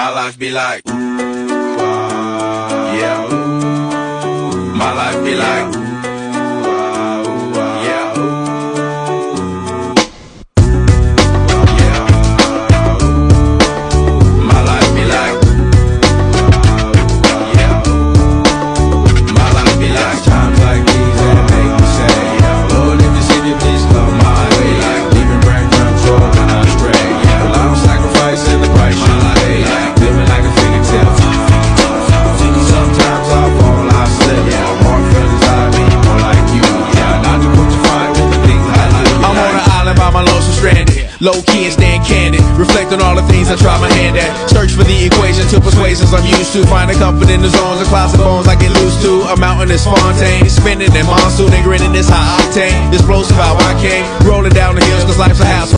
My life be like, yeah. My life be like, yeah. Yeah. My life be like, yeah. My life be like times like these that make me say, Lord, if the city please come my way, like leaving breadcrumbs all when I pray. Well, I'm sacrificing the price you pay, like living like a figure tale. Sometimes I fall, I slip. More feelings I be more like you. Not to put you fire with the things I do. I'm on an island by my lonesome stranded, low key and staying candid, reflect on all the things I try my hand at. Search for the equation to persuasions I'm used to. Finding comfort in the zones of clouds and bones I get loose to. A mountain is Fontaine, spinning in monsoon and grinning this high octane. Explosive how I came, rolling down the hills cause life's a house.